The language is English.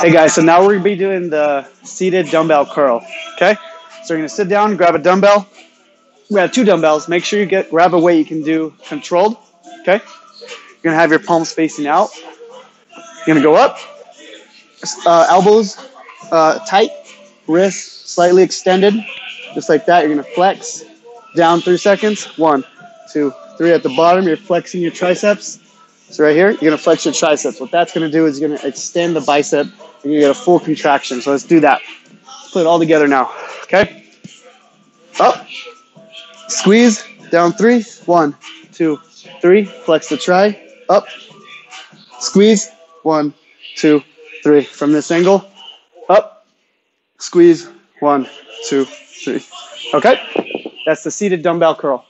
Hey guys, so now we're going to be doing the seated dumbbell curl, okay? So you're going to sit down, grab a dumbbell. We have 2 dumbbells. Make sure you grab a weight you can do controlled, okay? You're going to have your palms facing out. You're going to go up, elbows tight, wrists slightly extended, just like that. You're going to flex, down 3 seconds, 1, 2, 3. At the bottom, you're flexing your triceps. So right here, you're going to flex your triceps. What that's going to do is you're going to extend the bicep and you get a full contraction. So let's do that. Let's put it all together now, okay? Up, squeeze, down 3, 1, 2, 3. Flex the tri, up, squeeze, 1, 2, 3. From this angle, up, squeeze, 1, 2, 3. Okay? That's the seated dumbbell curl.